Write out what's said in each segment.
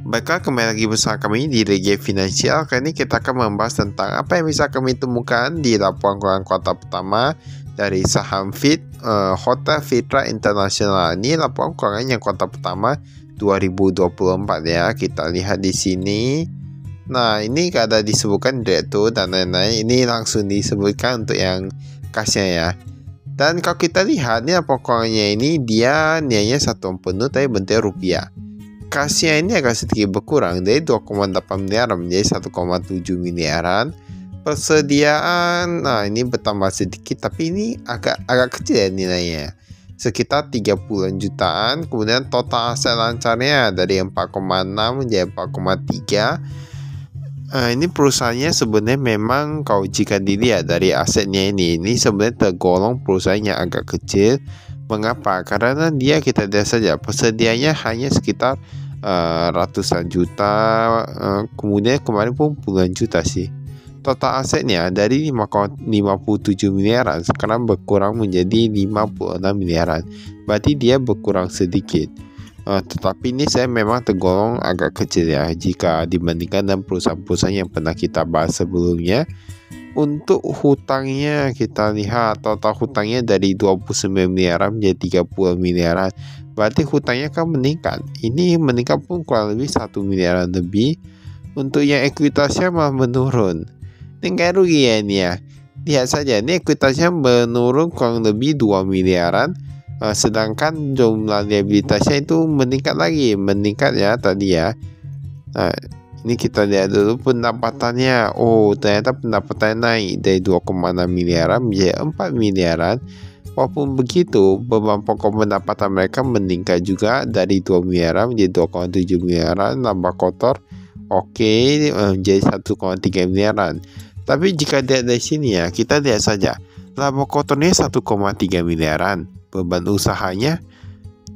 Baiklah, kembali lagi bersama kami di Regi Finansial. Kali ini kita akan membahas tentang apa yang bisa kami temukan di laporan keuangan kuartal pertama dari saham Hotel Fitra International. Ini laporan keuangan yang kuartal pertama 2024 ya. Kita lihat di sini. Nah, ini ada disebutkan direktur dan lain-lain. Ini langsung disebutkan untuk yang kasnya ya. Dan kalau kita lihat nih laporan keuangannya ini, dia nilainya satuan penuh tapi bentuknya rupiah. Kasnya ini agak sedikit berkurang dari 2,8 miliar menjadi 1,7 miliaran. Persediaan, nah ini bertambah sedikit tapi ini agak kecil ya nilainya, sekitar 30 jutaan. Kemudian total aset lancarnya dari 4,6 menjadi 4,3. Ini perusahaannya sebenarnya memang kalau jika dilihat dari asetnya ini sebenarnya tergolong perusahaan yang agak kecil. Mengapa? Karena dia kita lihat saja persediaannya hanya sekitar ratusan juta, kemudian kemarin pun puluhan juta sih. Total asetnya dari 5,57 miliaran sekarang berkurang menjadi 56 miliaran. Berarti dia berkurang sedikit. Tetapi ini saya memang tergolong agak kecil ya jika dibandingkan dengan perusahaan-perusahaan yang pernah kita bahas sebelumnya. Untuk hutangnya kita lihat total hutangnya dari 29 miliaran menjadi 30 miliaran. Berarti hutangnya kan meningkat. Ini meningkat pun kurang lebih 1 miliaran lebih. Untuk yang ekuitasnya malah menurun. Ini kayak rugi ya ini ya. Lihat saja ini ekuitasnya menurun kurang lebih 2 miliaran. Sedangkan jumlah liabilitasnya itu meningkat lagi. Meningkat ya tadi ya. Ini kita lihat dulu pendapatannya. Oh, ternyata pendapatannya naik dari 2,6 miliaran menjadi 4 miliaran. Walaupun begitu, beban pokok pendapatan mereka meningkat juga dari 2 miliaran menjadi 2,7 miliaran. Laba kotor menjadi 1,3 miliaran. Tapi jika dilihat dari sini ya, kita lihat saja. Laba kotornya 1,3 miliaran. Beban usahanya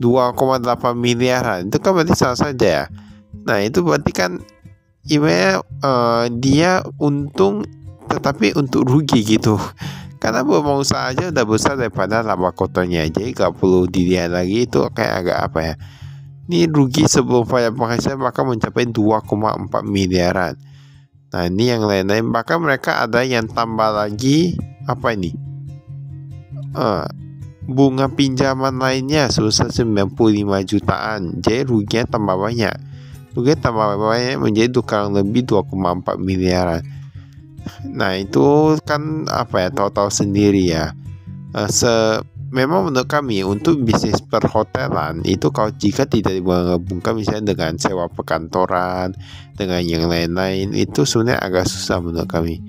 2,8 miliaran. Itu kan berarti salah saja ya. Nah, itu berarti kan dia untung tetapi untuk rugi gitu. Karena beban usaha aja udah besar daripada laba kotornya, jadi gak perlu dilihat lagi. Itu kayak agak apa ya, ini rugi sebelum pajak penghasilan bahkan mencapai 2,4 miliaran. Nah ini yang lain-lain, bahkan mereka ada yang tambah lagi apa ini, bunga pinjaman lainnya sebesar 95 jutaan. Jadi ruginya tambah banyak. Menjadi kurang lebih 2,4 miliaran. Nah itu kan apa ya, total sendiri ya. Memang menurut kami untuk bisnis perhotelan itu kalau jika tidak digabungkan misalnya dengan sewa perkantoran dengan yang lain-lain, itu sebenarnya agak susah menurut kami.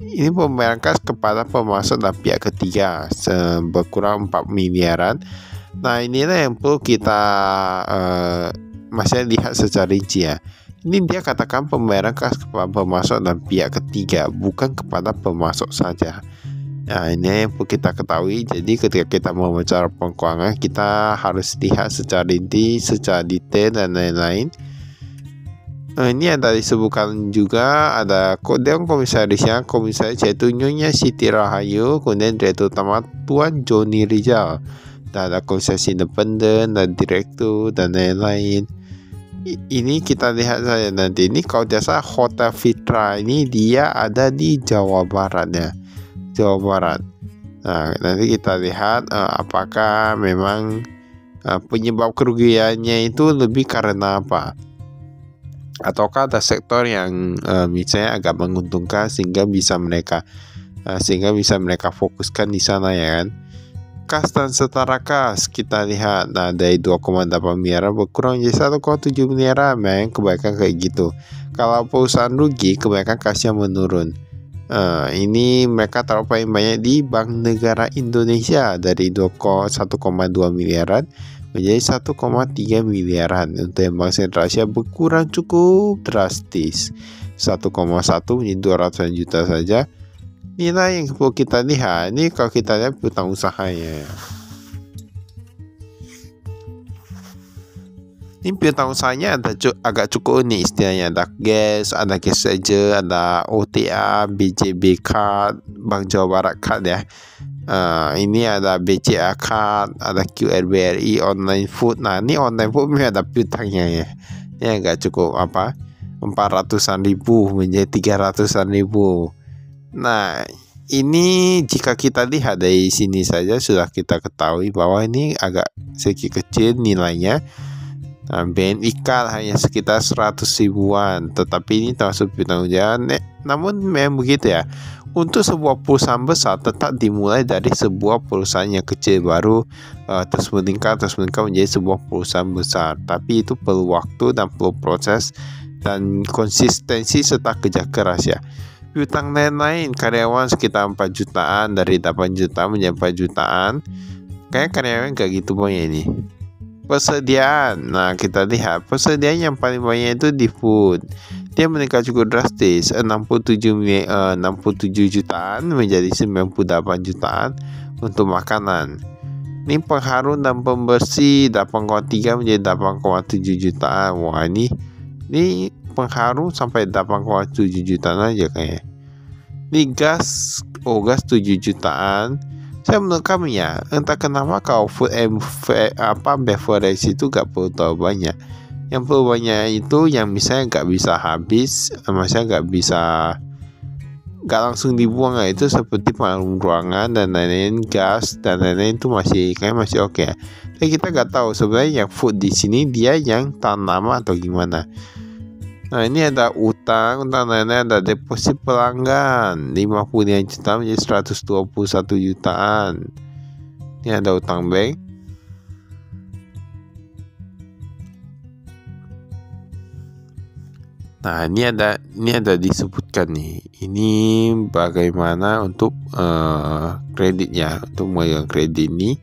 Ini pembayaran kas kepada pemasok dan pihak ketiga berkurang 4 miliaran. Nah inilah yang perlu kita masih lihat secara rinci ya. Ini dia katakan pembayaran kas kepada pemasok dan pihak ketiga, bukan kepada pemasok saja. Nah ini yang perlu kita ketahui. Jadi ketika kita mau bicara keuangan, kita harus lihat secara rinci, secara detail dan lain-lain. Ini ada disebutkan juga ada Dewan Komisarisnya, komisaris yaitu Nyonya Siti Rahayu, kemudian Direktur Utama Tuan Joni Rizal, dan ada komisaris independen dan direktur dan lain-lain. Ini kita lihat saja nanti. Ini kalau jasa Hotel Fitra ini dia ada di Jawa Barat ya, Jawa Barat. Nah nanti kita lihat apakah memang penyebab kerugiannya itu lebih karena apa, ataukah ada sektor yang misalnya agak menguntungkan sehingga bisa mereka fokuskan di sana ya kan. Kas dan setara kas kita lihat, nah dari 2,8 miliar berkurang jadi 1,7 miliar. Memang kebaikan kayak gitu. Kalau perusahaan rugi, kebaikan kasnya menurun. Ini mereka taruh paling banyak di Bank Negara Indonesia dari 1,2 miliaran menjadi 1,3 miliaran. Untuk yang Bank Sentral Asia berkurang cukup drastis, 1,1 menjadi 200 juta saja. Inilah yang perlu kita lihat. Ini kalau kita lihat piutang usahanya. Ini piutang usahanya agak cukup unik istilahnya. Ada gas saja, ada OTA, BJB Card, Bank Jawa Barat Card ya. Ini ada BCA Card, ada QRBRI online food. Nah ini online food memang ada piutangnya ya. Ya nggak cukup 400-an ribu menjadi 300-an ribu. Nah, ini jika kita lihat dari sini saja sudah kita ketahui bahwa ini agak sedikit kecil nilainya. Nah, BNI CAL hanya sekitar 100 ribuan, tetapi ini termasuk bertanggung jawab. Namun memang begitu ya. Untuk sebuah perusahaan besar tetap dimulai dari sebuah perusahaan yang kecil baru terus meningkat menjadi sebuah perusahaan besar. Tapi itu perlu waktu dan perlu proses dan konsistensi serta kerja keras ya. Hutang lain-lain karyawan sekitar 4 jutaan, dari 8 juta menjadi 4 jutaan. Kayak karyawan gak gitu banyak ini. Persediaan, nah kita lihat persediaan yang paling banyak itu di food. Dia meningkat cukup drastis, 67 jutaan menjadi 98 jutaan untuk makanan. Ini pengharum dan pembersih 8,3 menjadi 8,7 jutaan. Wah, ini pengharum sampai 8,7 jutaan aja kayaknya. Ini gas 7 jutaan. Saya menurut kami ya, entah kenapa kalau food and beverage itu gak perlu terlalu banyak. Yang perlu banyak itu yang misalnya gak bisa habis, misalnya gak langsung dibuang ya, itu seperti pengharum ruangan dan lain-lain, gas dan lain-lain itu masih oke ya. Tapi kita gak tahu sebenarnya yang food di sini dia yang tanaman atau gimana. Nah, ini ada utang lainnya, ada deposit pelanggan 55 juta menjadi 121 jutaan. Ini ada utang bank. Nah, ini ada disebutkan nih. Ini bagaimana untuk kreditnya. Untuk memegang kredit ini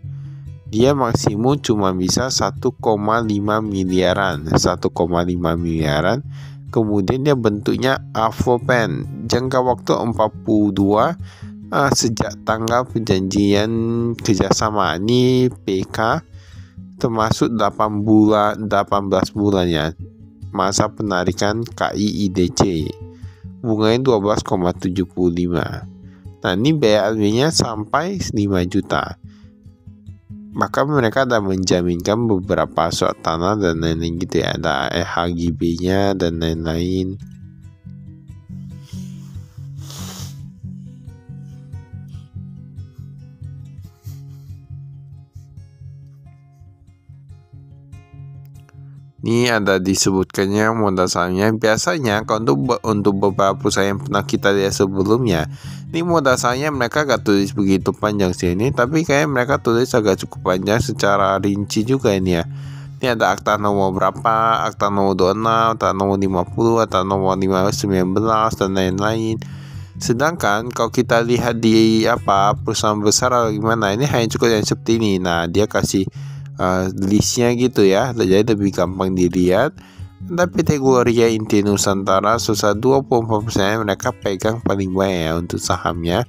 dia maksimum cuma bisa 1,5 miliaran. Kemudian dia bentuknya Avopen, jangka waktu 42 sejak tanggal perjanjian kerjasama. Ini PK termasuk 18 bulan ya. Masa penarikan KIIDC bunganya 12,75. Nah, ini biaya adminnya sampai 5 juta. Maka mereka ada menjaminkan beberapa surat tanah dan lain-lain gitu ya. Ada HGB-nya dan lain-lain. Ini ada disebutkannya modal sahamnya. Biasanya kalau untuk beberapa perusahaan yang pernah kita lihat sebelumnya, ini modal sahamnya mereka gak tulis begitu panjang sih ini, tapi kayak mereka tulis agak cukup panjang secara rinci juga ini ya. Ini ada akta nomor berapa, akta nomor 26, akta nomor 50, akta nomor 19 dan lain-lain. Sedangkan kalau kita lihat di perusahaan besar atau gimana, ini hanya cukup yang seperti ini. Nah, dia kasih listnya gitu ya, jadi lebih gampang dilihat. Tapi kategori inti Nusantara susah 24% mereka pegang paling banyak ya untuk sahamnya.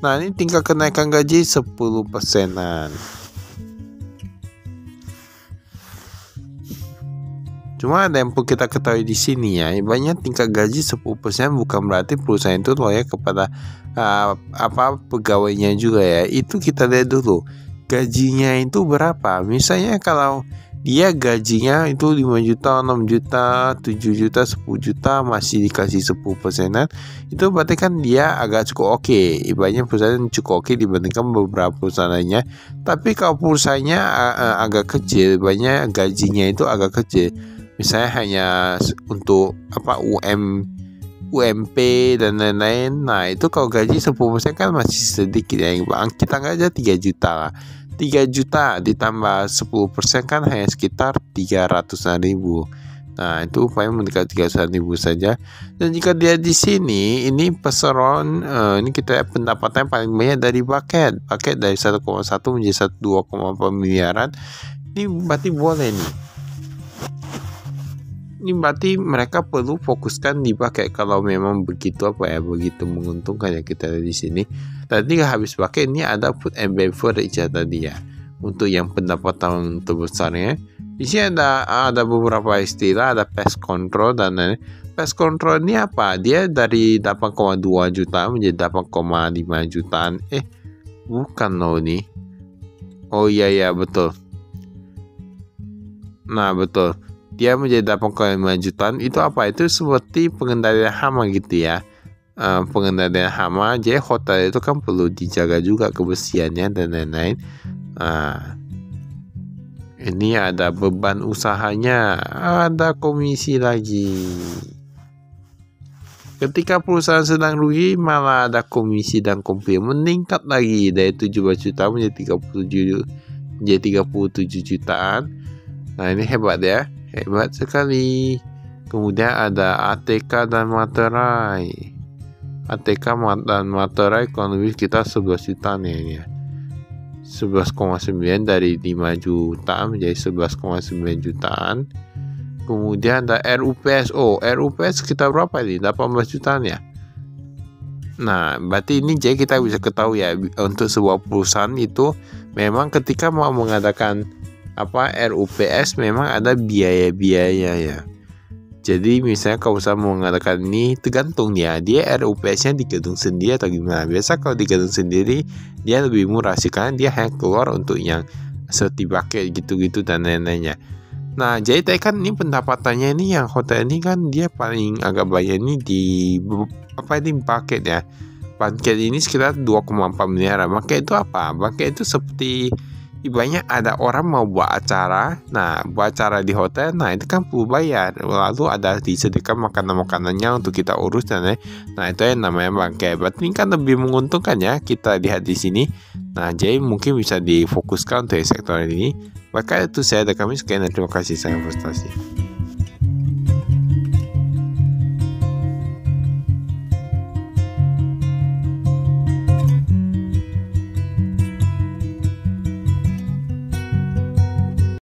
Nah, ini tingkat kenaikan gaji 10%-an. Cuma ada yang perlu kita ketahui di sini ya, banyak tingkat gaji 10% bukan berarti perusahaan itu layak kepada pegawainya juga ya. Itu kita lihat dulu gajinya itu berapa. Misalnya kalau dia gajinya itu 5 juta, 6 juta, 7 juta, 10 juta masih dikasih 10%-an, itu berarti kan dia agak cukup oke. Banyak perusahaan cukup oke dibandingkan beberapa perusahaan lainnya. Tapi kalau perusahaannya agak kecil, banyak gajinya itu agak kecil. Misalnya hanya untuk UMP dan lain-lain. Nah, itu kalau gaji 10% kan masih sedikit ya. Kita nggak aja 3 juta lah. 3 juta ditambah 10% kan hanya sekitar 300-an ribu. Nah, itu upaya mendekati 300-an ribu saja. Dan jika dia di sini, ini peseron, ini kita lihat pendapatan paling banyak dari paket dari 1,1 menjadi 2,4 miliaran. Ini berarti boleh nih. Ini berarti mereka perlu fokuskan di pakai kalau memang begitu begitu menguntungkan ya kita di sini. Tadi habis pakai ini ada food and beverage tadi ya. Untuk yang pendapatan terbesarnya di sini ada beberapa istilah, ada pest control dan lain. Pest control ini apa? Dia dari 8,2 juta menjadi 8,5 jutaan. Bukan loh ini. Oh iya betul. Nah betul. dia menjadi 8,5 jutaan. Itu apa? Itu seperti pengendalian hama gitu ya. Pengendalian hama. Jadi hotel itu kan perlu dijaga juga kebersihannya dan lain-lain. Ini ada beban usahanya, ada komisi lagi. Ketika perusahaan sedang rugi, malah ada komisi dan kompi meningkat lagi dari 17 juta menjadi 37 jutaan. Nah, ini hebat ya, hebat sekali. Kemudian ada ATK dan materai. ATK dan materai kurang lebih kita 11 jutaan ya. 11,9 dari 5 juta menjadi 11,9 jutaan. Kemudian ada RUPS. RUPS sekitar berapa ini? 18 jutaan ya. Nah, berarti ini jadi kita bisa ketahui ya, untuk sebuah perusahaan itu memang ketika mau mengadakan RUPS memang ada biaya-biaya ya. Jadi misalnya kalau usaha mau mengadakan ini tergantung dia RUPS-nya di gedung sendiri atau gimana. Biasa kalau di gedung sendiri dia lebih murah sih, karena dia hanya keluar untuk yang seperti bucket gitu-gitu dan lain-lainnya. Nah, jadi tadi kan ini pendapatannya ini yang hotel ini kan dia paling agak banyak ini di bucket ya. Bucket ini sekitar 2,4 miliar. Bucket itu apa? Bucket itu seperti ibaratnya ada orang mau buat acara. Nah, buat acara di hotel, nah itu kan perlu bayar. Lalu ada disediakan makanan-makanannya untuk kita urus dan lain. Nah, itu yang namanya bucket. Berarti ini kan lebih menguntungkan ya, kita lihat di sini. Nah, jadi mungkin bisa difokuskan untuk sektor ini. Maka itu saya dari kami, sekian dan terima kasih, saya frustasi.